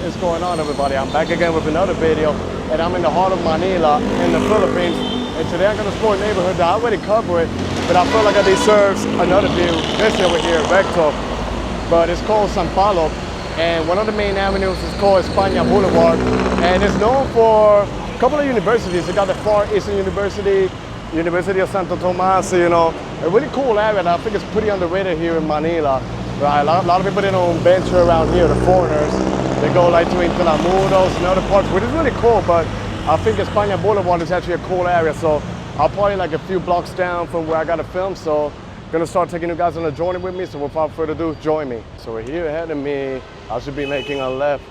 is going on, everybody? I'm back again with another video, and I'm in the heart of Manila in the Philippines. And today I'm going to explore a neighborhood that I already covered, but I feel like it deserves another view. This over here, Reto, but it's called Sampaloc, and one of the main avenues is called Espana Boulevard, and it's known for a couple of universities. They got the Far Eastern University, University of Santo Tomas, you know, a really cool area that I think is pretty underrated here in Manila. Right, a lot of people, they don't venture around here, the foreigners. They go like to Interamuros and other parts, which is really cool, but I think Espana Boulevard is actually a cool area, so I'll probably like a few blocks down from where I got to film, so I'm gonna start taking you guys on a journey with me, so without further ado, join me. So we're here ahead of me, I should be making a left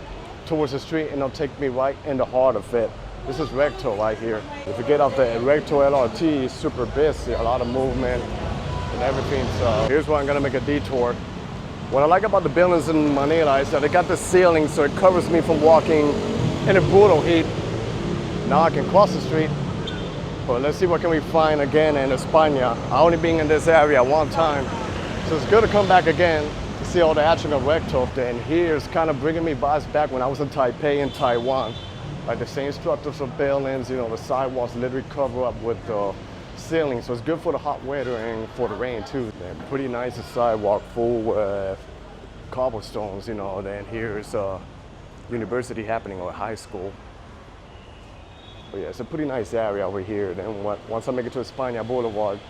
towards the street, and it'll take me right in the heart of it. This is Reto right here. If you get off the Reto LRT, it's super busy, a lot of movement and everything, so here's where I'm gonna make a detour. What I like about the buildings in Manila is that they got the ceiling, so it covers me from walking in a brutal heat. Now I can cross the street, but let's see what can we find again in Espana. I only been in this area one time, so it's good to come back again to see all the action of Reto. And here's kind of bringing me vibes back when I was in Taipei in Taiwan. Like the same structures of buildings, you know, the sidewalks literally cover up with the ceiling, so it's good for the hot weather and for the rain too. And pretty nice sidewalk full with cobblestones, you know. Then here's a university happening, or a high school. But yeah, it's a pretty nice area over here. Then once I make it to Espana Boulevard,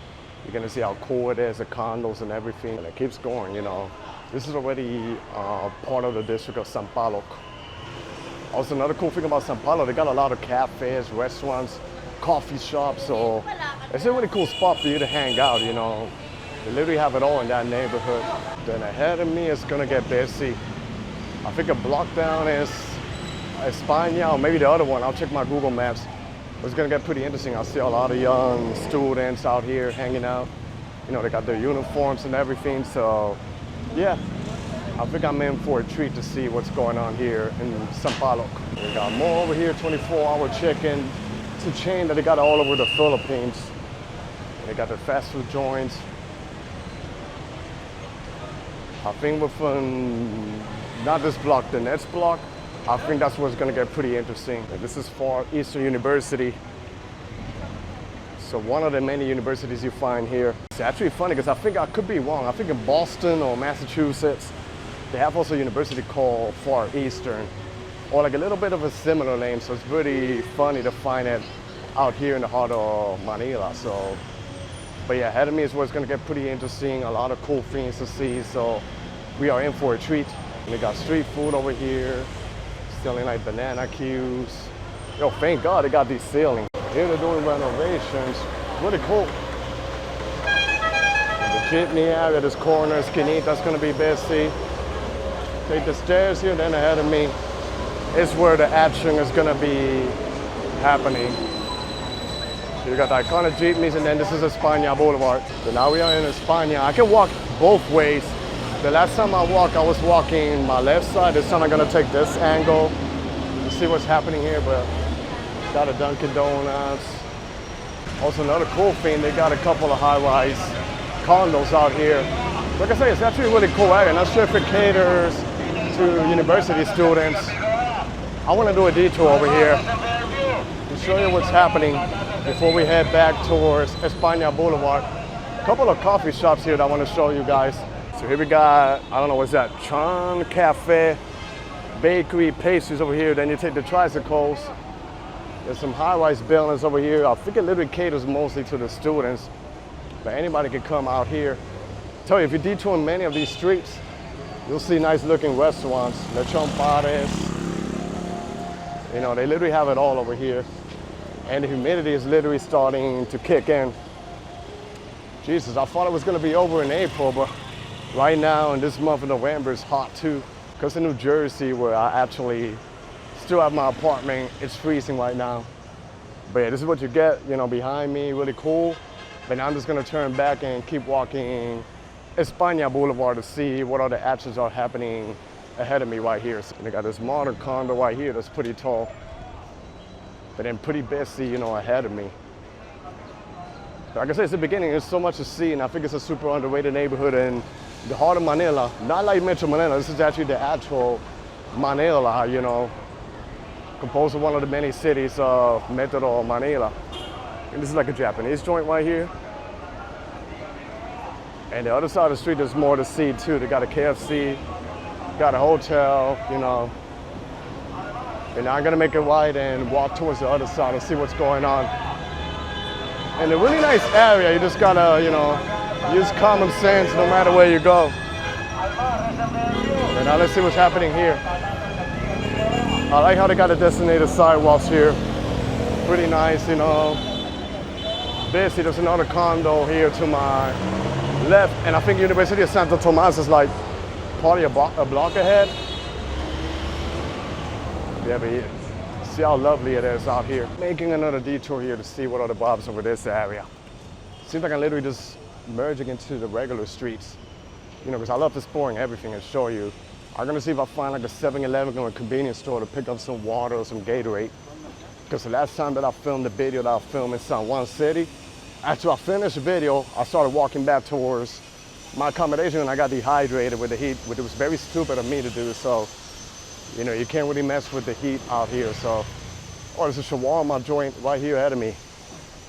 you're gonna see how cool it is, the condos and everything. And it keeps going, you know. This is already part of the district of Sampaloc. Also, another cool thing about Sampaloc, they got a lot of cafes, restaurants, coffee shops, so it's a really cool spot for you to hang out, you know. They literally have it all in that neighborhood. Then ahead of me is gonna get busy. I think a block down is Espana, or maybe the other one. I'll check my Google Maps. It's gonna get pretty interesting. I see a lot of young students out here hanging out. You know, they got their uniforms and everything, so yeah. I think I'm in for a treat to see what's going on here in Sampaloc. We got more over here, 24-hour chicken. It's a chain that they got all over the Philippines. They got their fast food joints. I think within, not this block, the next block, I think that's what's gonna get pretty interesting. This is Far Eastern University. So one of the many universities you find here. It's actually funny because I think I could be wrong. I think in Boston or Massachusetts, they have also a university called Far Eastern, or like a little bit of a similar name, so it's really funny to find it out here in the heart of Manila. So, but yeah, ahead of me is where it's gonna get pretty interesting, a lot of cool things to see, so we are in for a treat. And they got street food over here, selling like banana cues. Yo, thank God they got these ceilings. Here they're doing renovations, really cool. The jeepney area, this corner, Esquinita's gonna be busy. Take the stairs here, then ahead of me is where the action is gonna be happening. You got the iconic jeepneys, and then this is Espana Boulevard. So now we are in Espana. I can walk both ways. The last time I walked, I was walking my left side. This time I'm gonna take this angle to see what's happening here, but got a Dunkin' Donuts. Also another cool thing, they got a couple of high-rise condos out here. Like I say, it's actually a really cool area. Not sure if it caters to university students. I want to do a detour over here to show you what's happening before we head back towards Espana Boulevard. A couple of coffee shops here that I want to show you guys. So here we got, I don't know, what's that? Chan Cafe, bakery, pastries over here. Then you take the tricycles. There's some high-rise buildings over here. I think it literally caters mostly to the students, but anybody can come out here. I tell you, if you detour in many of these streets, you'll see nice-looking restaurants. Lechon Pares. You know, they literally have it all over here. And the humidity is literally starting to kick in. Jesus, I thought it was gonna be over in April, but right now in this month of November, it's hot too. Because in New Jersey, where I actually still have my apartment, it's freezing right now. But yeah, this is what you get, you know, behind me, really cool. But now I'm just gonna turn back and keep walking Espana Boulevard to see what other actions are happening ahead of me right here. So they got this modern condo right here that's pretty tall, but then pretty busy, you know, ahead of me. Like I said, it's the beginning, there's so much to see, and I think it's a super underrated neighborhood in the heart of Manila. Not like Metro Manila, this is actually the actual Manila, you know, composed of one of the many cities of Metro Manila. And this is like a Japanese joint right here. And the other side of the street, there's more to see too. They got a KFC, got a hotel, you know. And now I'm gonna make it right and walk towards the other side and see what's going on. And a really nice area. You just gotta, you know, use common sense no matter where you go. And now let's see what's happening here. I like how they got the designated sidewalks here. Pretty nice, you know. Busy. There's another condo here to my left, and I think University of Santo Tomas is like probably a block ahead. Yeah, but see how lovely it is out here. Making another detour here to see what are the vibes over this area. Seems like I'm literally just merging into the regular streets. You know, because I love exploring everything and show you. I'm gonna see if I find like a 7-Eleven or a convenience store to pick up some water or some Gatorade. Because the last time that I filmed the video that I filmed in San Juan City, after I finished the video, I started walking back towards my accommodation and I got dehydrated with the heat, which was very stupid of me to do. So, you know, you can't really mess with the heat out here. So, oh, there's a shawarma joint right here ahead of me.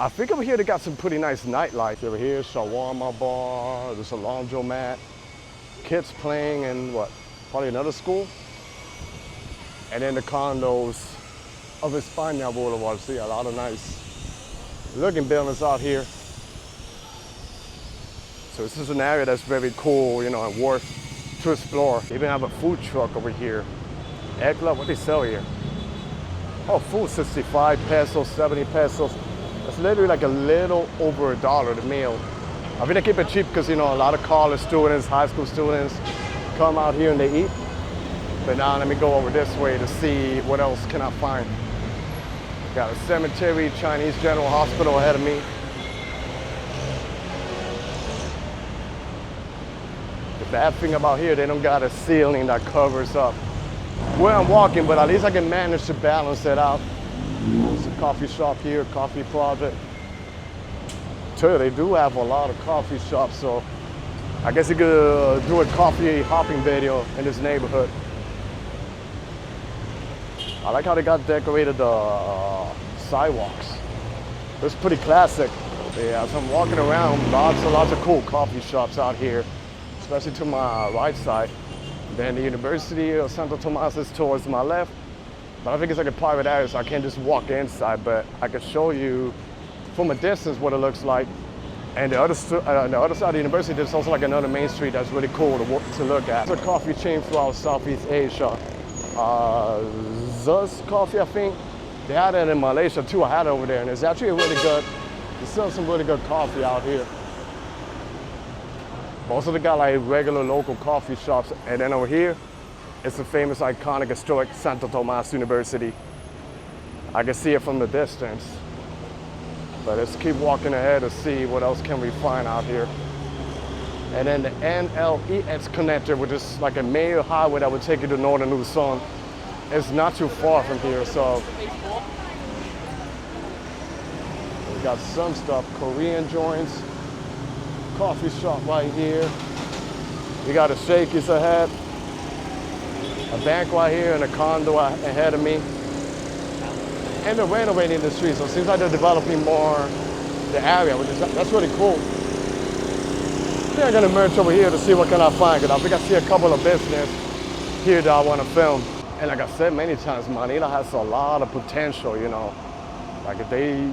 I think over here they got some pretty nice nightlife. Over here, shawarma bar, there's a laundromat, kids playing in what, probably another school. And then the condos of Espana Boulevard. See a lot of nice looking buildings out here. So this is an area that's very cool, you know, and worth to explore. They even have a food truck over here. Egg club, what they sell here? Oh, food, 65 pesos, 70 pesos. It's literally like a little over $1 the meal. I think they keep it cheap because, you know, a lot of college students, high school students come out here and they eat. But now let me go over this way to see what else can I find. Got a cemetery, Chinese General Hospital ahead of me. The bad thing about here, they don't got a ceiling that covers up where I'm walking, but at least I can manage to balance it out. There's a coffee shop here, coffee project. Too, they do have a lot of coffee shops, so I guess you could do a coffee hopping video in this neighborhood. I like how they got decorated the sidewalks. It's pretty classic. Yeah, as I'm walking around, lots of cool coffee shops out here, especially to my right side. Then the University of Santo Tomas is towards my left. But I think it's like a private area, so I can't just walk inside, but I can show you from a distance what it looks like. And the other side of the university, there's also like another main street that's really cool to look at. It's a coffee chain throughout Southeast Asia. Zuz Coffee, I think. They had it in Malaysia too. I had it over there, and it's actually really good. They sell some really good coffee out here. Also, they got like regular local coffee shops, and then over here, it's the famous, iconic, historic Santo Tomas University. I can see it from the distance. But let's keep walking ahead to see what else can we find out here. And then the NLEX connector, which is like a major highway that would take you to northern Luzon. It's not too far from here, so. We got some stuff, Korean joints, coffee shop right here. We got a Shakey's ahead, a bank right here, and a condo ahead of me. And they're renovating the street, so it seems like they're developing more the area, which is, that's really cool. I think I'm gonna merge over here to see what can I find, because I think I see a couple of business here that I want to film. And like I said many times, Manila has a lot of potential, you know. Like if they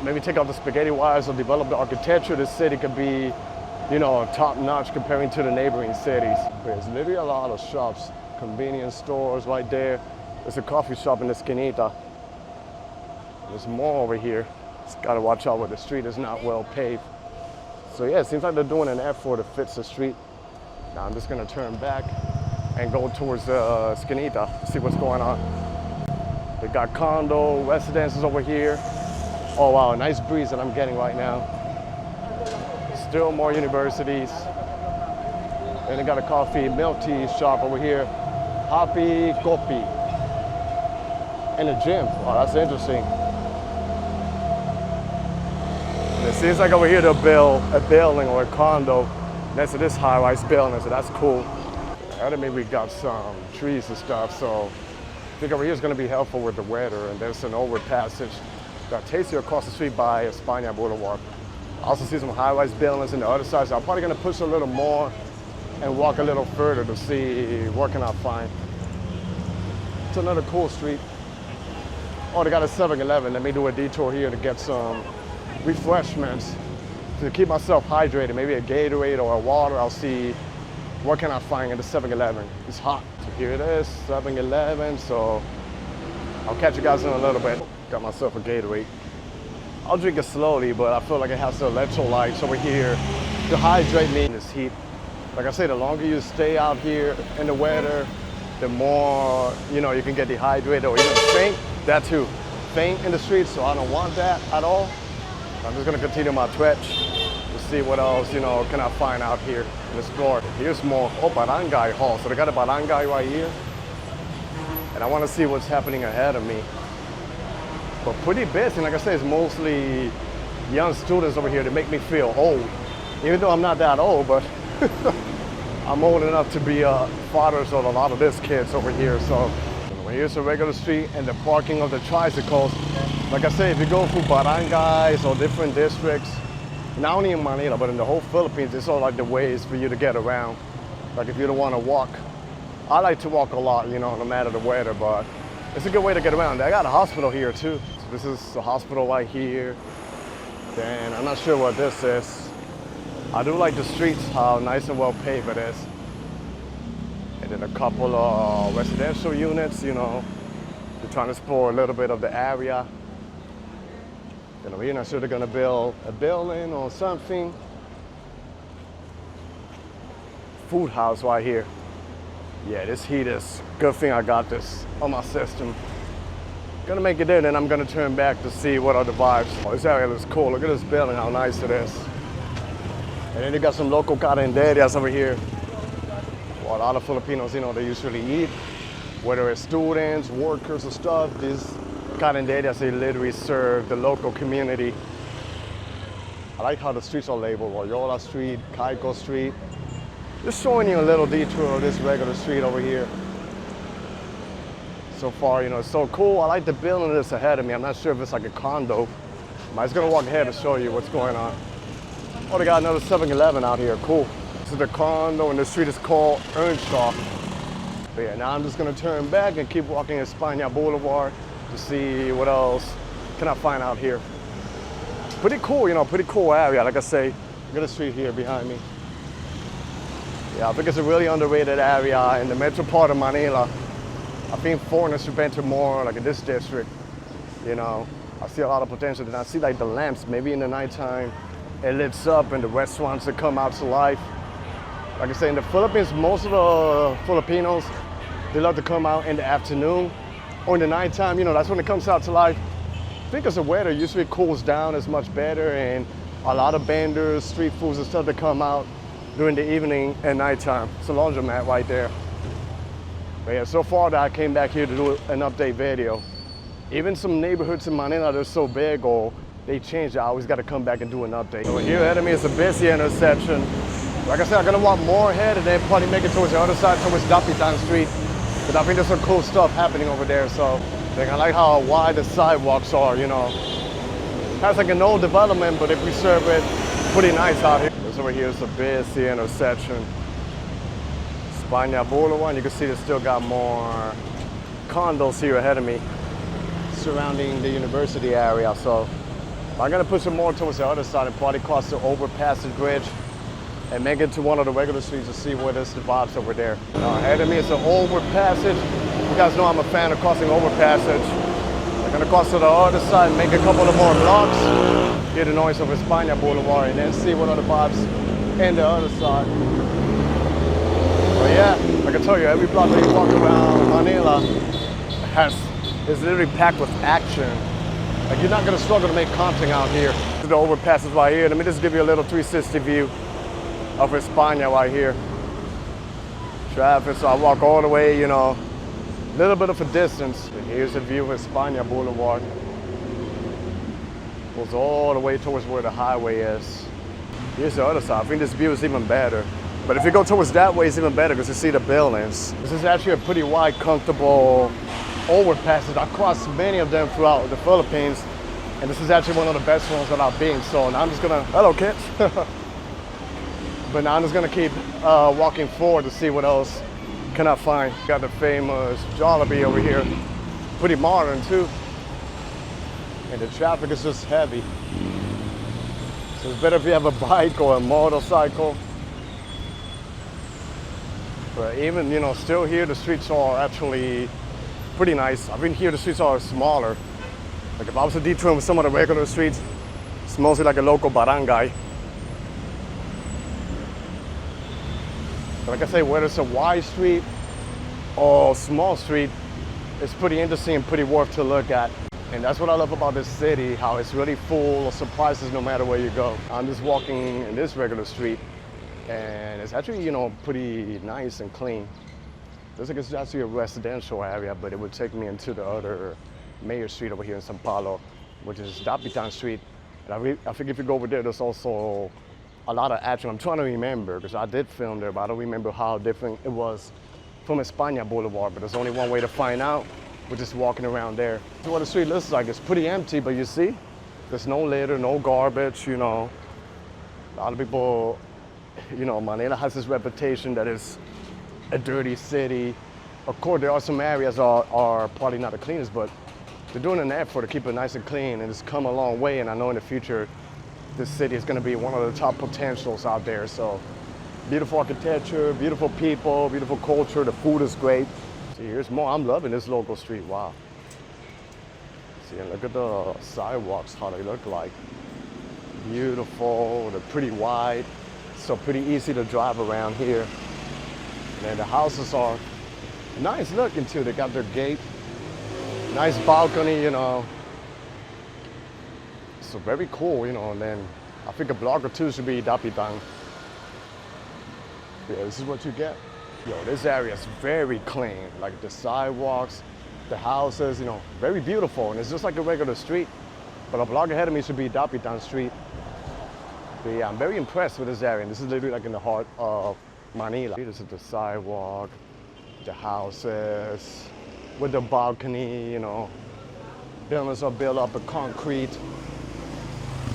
maybe take out the spaghetti wires or develop the architecture, the city could be, you know, top notch comparing to the neighboring cities. There's literally a lot of shops, convenience stores right there. There's a coffee shop in the Esquinita. There's more over here. Just gotta watch out where the street is not well paved. So yeah, it seems like they're doing an effort to fix the street. Now I'm just gonna turn back and go towards the Esquinita, see what's going on. They got condo, residences over here. Oh wow, nice breeze that I'm getting right now. Still more universities. And they got a coffee, milk tea shop over here. Happy Kopi. And a gym. Wow, that's interesting. And it seems like over here they'll build a building or a condo next to this high-rise building, so that's cool. Ahead of me, we got some trees and stuff, so I think over here is going to be helpful with the weather. And there's an overpassage that takes you across the street by Espana Boulevard. I also see some high-rise buildings on the other side, so I'm probably going to push a little more and walk a little further to see what can I find. It's another cool street. Oh, they got a 7-Eleven. Let me do a detour here to get some refreshments to keep myself hydrated. Maybe a Gatorade or a water. I'll see what can I find at the 7-Eleven. It's hot. So here it is, 7-Eleven. So I'll catch you guys in a little bit. Got myself a Gatorade. I'll drink it slowly, but I feel like it has the electrolytes over here to hydrate me in this heat. Like I say, the longer you stay out here in the weather, the more, you can get dehydrated or even faint. That too, faint in the streets, so I don't want that at all. I'm just gonna continue my trek to see what else, can I find out here and explore. Here's more, Barangay Hall. So they got a barangay right here. And I wanna see what's happening ahead of me. But pretty busy, like I said, it's mostly young students over here that make me feel old. Even though I'm not that old, but I'm old enough to be fathers of a lot of these kids over here. So here's a regular street and the parking of the tricycles. Like I say, if you go through barangays or different districts, not only in Manila, but in the whole Philippines, it's all like the ways for you to get around. Like if you don't want to walk. I like to walk a lot, no matter the weather, but it's a good way to get around. I got a hospital here too. So this is the hospital right here. Then I'm not sure what this is. I do like the streets, how nice and well paved it is. And then a couple of residential units, They're trying to explore a little bit of the area. Then over here, not sure they're gonna build a building or something. Food house right here. Yeah, this heat is, good thing I got this on my system. Gonna make it in and I'm gonna turn back to see what are the vibes. Oh, this area looks cool. Look at this building, how nice it is. And then you got some local carinderias over here. Well, a lot of Filipinos, they usually eat, whether it's students, workers, or stuff. These carinderias, they literally serve the local community. I like how the streets are labeled: Loyola Street, Caico Street. Just showing you a little detour of this regular street over here. So far, it's so cool. I like the building that's ahead of me. I'm not sure if it's like a condo. I'm just gonna walk ahead to show you what's going on. Oh, they got another 7-Eleven out here, cool. This is the condo and the street is called Earnshaw. But yeah, now I'm just gonna turn back and keep walking Espana Boulevard to see what else can I find out here. Pretty cool, pretty cool area. Like I say, look at the street here behind me. Yeah, I think it's a really underrated area in the metro part of Manila. I think foreigners should venture more like in this district. I see a lot of potential. And I see like the lamps, maybe in the nighttime, it lights up and the restaurants that come out to life. Like I say, in the Philippines, most of the Filipinos, they love to come out in the afternoon or in the nighttime. That's when it comes out to life. I think because the weather usually cools down, it's much better, and a lot of vendors, street foods and stuff that come out during the evening and nighttime. It's a laundromat right there. But yeah, so far that I came back here to do an update video. Even some neighborhoods in Manila, they're so big or they changed, I always got to come back and do an update. So here ahead of me is a busy intersection. Like I said, I'm gonna walk more ahead and then probably make it towards the other side, towards Dapitan Street. But I think there's some cool stuff happening over there. So I like how wide the sidewalks are, Has like an old development, but they preserve it pretty nice out here. This over here is a busy intersection. Espana Boulevard, you can see they still got more condos here ahead of me, surrounding the university area. So I'm gonna push it more towards the other side and probably cross the overpass bridge and make it to one of the regular streets to see what is the vibes over there. Ahead of me is an overpassage. You guys know I'm a fan of crossing overpassage. I'm gonna cross to the other side, make a couple of more blocks, hear the noise of Espana Boulevard, and then see what are the vibes in the other side. But yeah, like I tell you, every block that you walk around Manila is literally packed with action. Like you're not gonna struggle to make content out here. The overpasses right here. Let me just give you a little 360 view of Espana right here. Traffic, so I walk all the way, a little bit of a distance. And here's the view of Espana Boulevard. Goes all the way towards where the highway is. Here's the other side. I think this view is even better. But if you go towards that way, it's even better because you see the buildings. This is actually a pretty wide, comfortable overpasses. I've crossed many of them throughout the Philippines, and this is actually one of the best ones that I've been. So now I'm just gonna, hello kids. But now I'm just gonna keep walking forward to see what else can I find. Got the famous Jollibee over here. Pretty modern too. And the traffic is just heavy. So it's better if you have a bike or a motorcycle. But even, you know, still here, the streets are actually pretty nice. I've been here, the streets are smaller. Like if I was to detour with some of the regular streets, it's mostly like a local barangay. But like I say, whether it's a wide street or small street, it's pretty interesting and pretty worth to look at. And that's what I love about this city, how it's really full of surprises no matter where you go. I'm just walking in this regular street, and it's actually, you know, pretty nice and clean. Looks like it's actually a residential area, but it would take me into the other Mayor Street over here in Sampaloc, which is Dapitan Street. And I think if you go over there, there's also a lot of action. I'm trying to remember, because I did film there, but I don't remember how different it was from Espana Boulevard, but there's only one way to find out, which is walking around there. This is what the street looks like. It's pretty empty, but you see, there's no litter, no garbage, you know. A lot of people, you know, Manila has this reputation that it's a dirty city. Of course, there are some areas are probably not the cleanest, but they're doing an effort to keep it nice and clean, and it's come a long way, and I know in the future, this city is gonna be one of the top potentials out there. So, beautiful architecture, beautiful people, beautiful culture, the food is great. See, here's more. I'm loving this local street, wow. See, and look at the sidewalks, how they look like. Beautiful, they're pretty wide, so pretty easy to drive around here. And then the houses are nice looking too. They got their gate, nice balcony, you know. So very cool, you know, and then I think a block or two should be Dapitan. Yeah, this is what you get. Yo, this area is very clean. Like the sidewalks, the houses, you know, very beautiful. And it's just like a regular street. But a block ahead of me should be Dapitan Street. But yeah, I'm very impressed with this area. And this is literally like in the heart of Manila. This is the sidewalk, the houses, with the balcony, you know. Buildings are built up of concrete.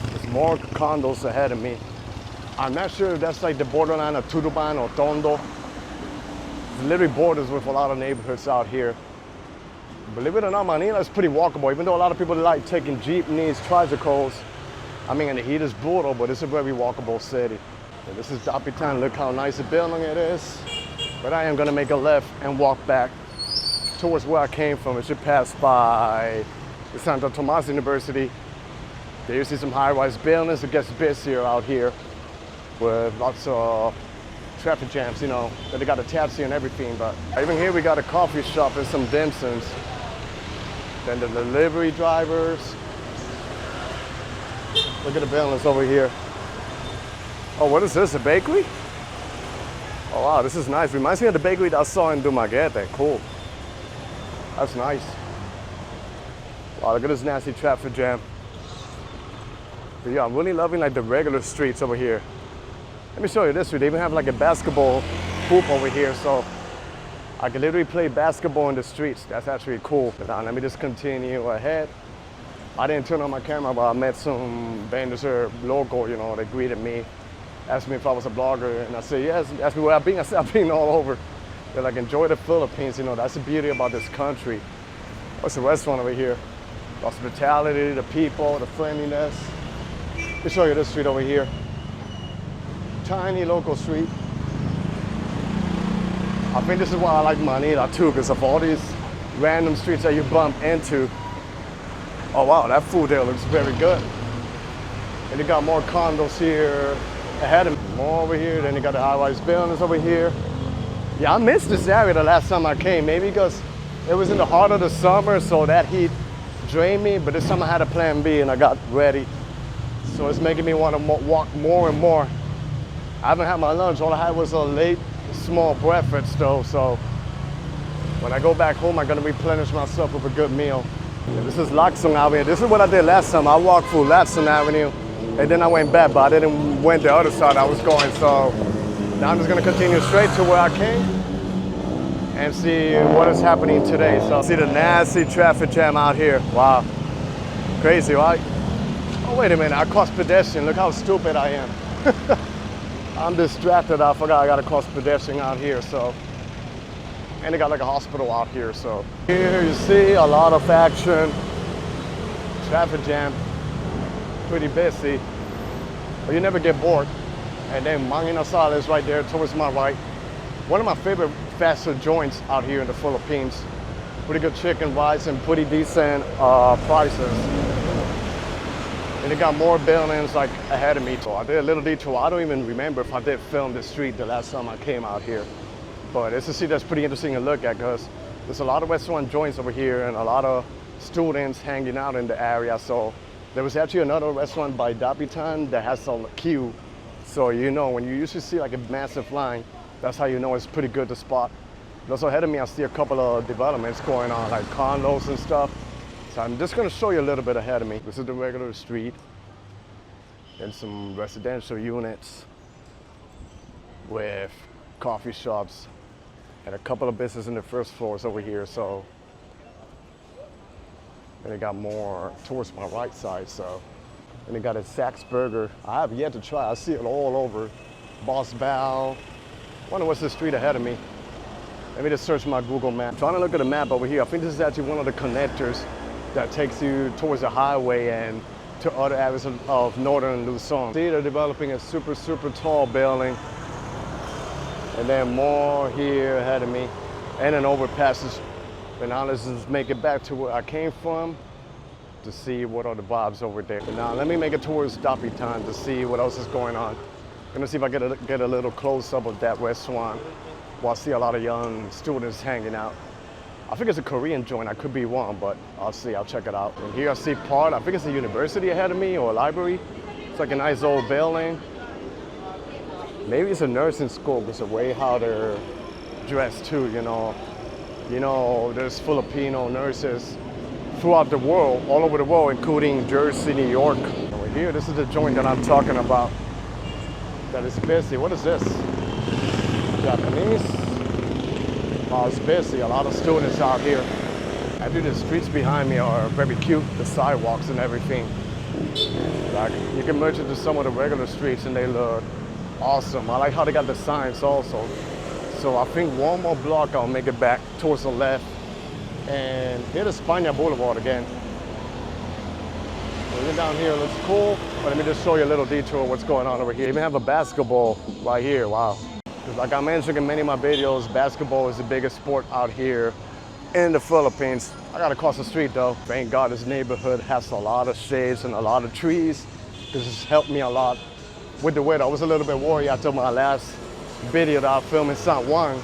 There's more condos ahead of me. I'm not sure if that's like the borderline of Turuban or Tondo. It literally borders with a lot of neighborhoods out here. Believe it or not, Manila is pretty walkable, even though a lot of people like taking jeepneys, tricycles. I mean, and the heat is brutal, but it's a very walkable city. And this is Dapitan. Look how nice a building it is. But I am gonna make a left and walk back towards where I came from. It should pass by the Santo Tomas University. There you see some high-rise buildings. It gets busier out here with lots of traffic jams, you know. They got a taxi and everything, but even here we got a coffee shop and some dim sums. Then the delivery drivers. Look at the buildings over here. Oh, what is this, a bakery? Oh wow, this is nice. Reminds me of the bakery that I saw in Dumaguete. Cool. That's nice. Wow, look at this nasty traffic jam. But yeah, I'm really loving like the regular streets over here. Let me show you this street. They even have like a basketball hoop over here, so I can literally play basketball in the streets. That's actually cool. But now let me just continue ahead. I didn't turn on my camera, but I met some vendors here, local, you know, they greeted me, asked me if I was a blogger, and I said yes. Asked me where I've been. I said I've been all over. They're like, enjoy the Philippines, you know, that's the beauty about this country. What's the restaurant over here? The hospitality, the people, the friendliness. Let me show you this street over here. Tiny local street. I think this is why I like Manila too, because of all these random streets that you bump into. Oh wow, that food there looks very good. And you got more condos here ahead of me. More over here, then you got the high-rise buildings over here. Yeah, I missed this area the last time I came, maybe because it was in the heart of the summer, so that heat drained me, but this time I had a plan B and I got ready. So it's making me want to walk more and more. I haven't had my lunch. All I had was a late, small breakfast though. So when I go back home, I'm gonna replenish myself with a good meal. Yeah, this is Lacson Avenue. This is what I did last time. I walked through Lacson Avenue and then I went back, but I didn't went the other side I was going. So Now I'm just gonna continue straight to where I came and see what is happening today. So see the nasty traffic jam out here. Wow, crazy, right? Oh, wait a minute, I crossed pedestrian. Look how stupid I am. I'm distracted, I forgot I gotta cross pedestrian out here, so. And they got like a hospital out here, so. Here you see a lot of action. Traffic jam, pretty busy, but you never get bored. And then Manila is right there towards my right. One of my favorite fast food joints out here in the Philippines. Pretty good chicken rice and pretty decent prices. And they got more buildings like ahead of me. So I did a little detour. I don't even remember if I did film this street the last time I came out here. But it's a street that's pretty interesting to look at because there's a lot of restaurant joints over here and a lot of students hanging out in the area. So there was actually another restaurant by Dapitan that has a queue. So you know, when you usually see like a massive line, that's how you know it's pretty good to spot. And also ahead of me, I see a couple of developments going on, like condos and stuff. So I'm just gonna show you a little bit ahead of me. This is the regular street. And some residential units with coffee shops and a couple of businesses in the first floors over here. So, and they got more towards my right side, so. And they got a Saks Burger. I have yet to try. I see it all over. Boss Bow. Wonder what's the street ahead of me. Let me just search my Google map. I'm trying to look at the map over here. I think this is actually one of the connectors that takes you towards the highway and to other areas of northern Luzon. See, they're developing a super, super tall building. And then more here ahead of me. And an overpass. And now let's just make it back to where I came from to see what are the vibes over there. But now let me make it towards Dapitan to see what else is going on. I'm gonna see if I get a little close up of that restaurant. Well, I see a lot of young students hanging out. I think it's a Korean joint, I could be wrong, but I'll see, I'll check it out. And here I see part, I think it's a university ahead of me or a library. It's like a nice old building. Maybe it's a nursing school because of the way how they're dressed too, you know. You know, there's Filipino nurses throughout the world, all over the world, including Jersey, New York. Over here, this is the joint that I'm talking about. That is busy. What is this? Japanese? Oh, it's busy. A lot of students out here. Actually, the streets behind me are very cute. The sidewalks and everything. Like, you can merge into some of the regular streets and they look awesome. I like how they got the signs also. So I think one more block, I'll make it back towards the left and hit Espana Boulevard again. We're down here, looks cool, but let me just show you a little detour of what's going on over here. Even have a basketball right here, wow. Like I mentioned in many of my videos, basketball is the biggest sport out here in the Philippines. I gotta cross the street though. Thank God this neighborhood has a lot of shades and a lot of trees. This has helped me a lot with the weather. I was a little bit worried after my last video that I filmed in San Juan,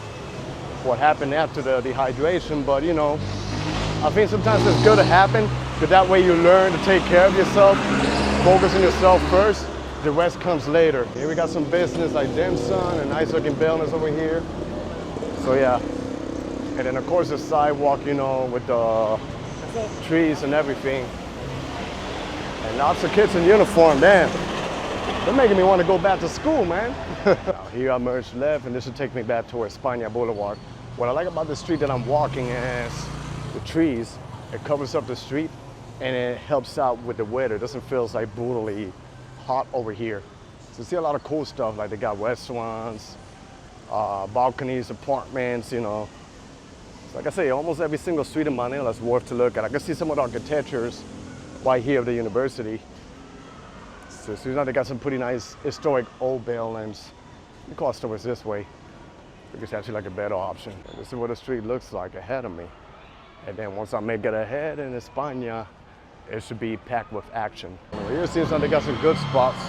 what happened after the dehydration, but you know, I think sometimes it's good to happen, because that way you learn to take care of yourself, focus on yourself first, the rest comes later. Here we got some business like dim sum and nice looking buildings over here. So yeah, and then of course the sidewalk, you know, with the trees and everything. And lots of kids in uniform, damn. They're making me want to go back to school, man. Now here I merged left and this will take me back towards Espana Boulevard. What I like about the street that I'm walking is the trees. It covers up the street and it helps out with the weather. It doesn't feel like brutally hot over here. So you see a lot of cool stuff, like they got restaurants, balconies, apartments, you know. So like I say, almost every single street in Manila is worth to look at. I can see some of the architectures right here of the university. So you know, they got some pretty nice historic old buildings. You cross towards this way. I think it's actually like a better option. And this is what the street looks like ahead of me. And then once I make it ahead in Espana, it should be packed with action. Here it seems like they got some good spots.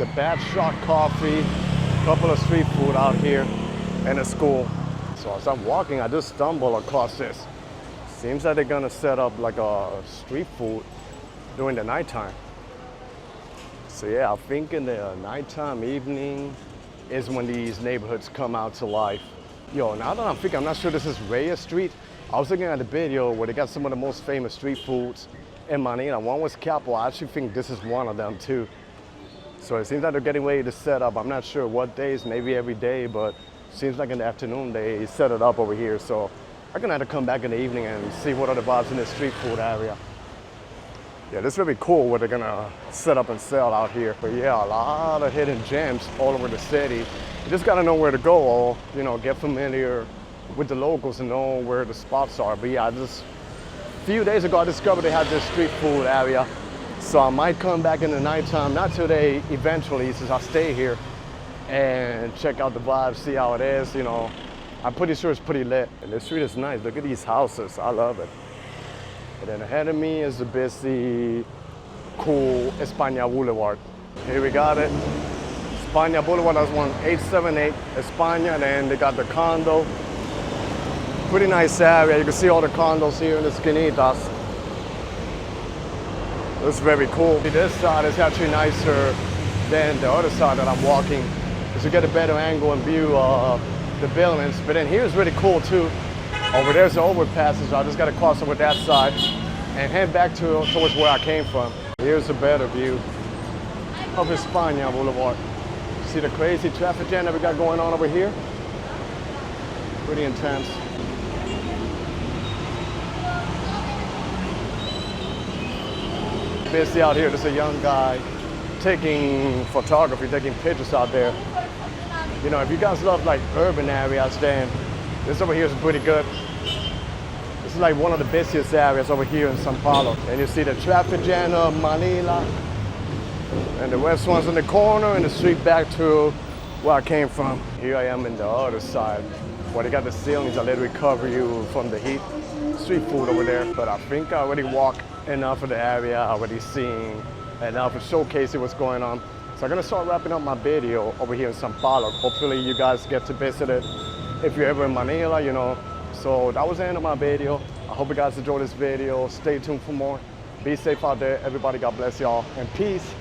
The Bad Shot Coffee, a couple of street food out here, and a school. So as I'm walking, I just stumble across this. Seems like they're gonna set up like a street food during the nighttime. So yeah, I think in the nighttime, evening, is when these neighborhoods come out to life. Yo, now that I'm thinking, I'm not sure this is Reyes Street. I was looking at the video where they got some of the most famous street foods in Manila. One was Capo. I actually think this is one of them too. So it seems like they're getting ready to set up. I'm not sure what days, maybe every day, but seems like in the afternoon they set it up over here. So I'm gonna have to come back in the evening and see what are the vibes in the street food area. Yeah, this is really cool what they're gonna set up and sell out here. But yeah, a lot of hidden gems all over the city. You just gotta know where to go, or get familiar with the locals and know where the spots are. But yeah, just a few days ago I discovered they had this street food area. So I might come back in the nighttime, not today, eventually, since I stay here, and check out the vibe, see how it is. I'm pretty sure it's pretty lit. And the street is nice. Look at these houses. I love it. And then ahead of me is the busy, cool Espana Boulevard. Here we got it. Espana Boulevard, that's 1878 Espana. And then they got the condo. Pretty nice area. You can see all the condos here in the esquinitas. It's very cool. This side is actually nicer than the other side that I'm walking, because you get a better angle and view of the buildings. But then here's really cool too. Over there's the overpass, so I just got to cross over that side and head back towards where I came from. Here's a better view of Espana Boulevard. See the crazy traffic jam that we got going on over here? Pretty intense. Busy out here. There's a young guy taking photography, taking pictures out there. If you guys love like urban areas, then this over here is pretty good. This is like one of the busiest areas over here in Sampaloc. And you see the traffic jam of Manila, and the restaurants in the corner, and the street back to where I came from. Here I am in the other side, where they got the ceilings that let recover you from the heat. Street food over there, but I think I already walked enough of the area, already seen enough of showcasing what's going on. So I'm gonna start wrapping up my video over here in Sampaloc. Hopefully you guys get to visit it if you're ever in Manila, So that was the end of my video. I hope you guys enjoyed this video. Stay tuned for more. Be safe out there, everybody. God bless y'all, and peace.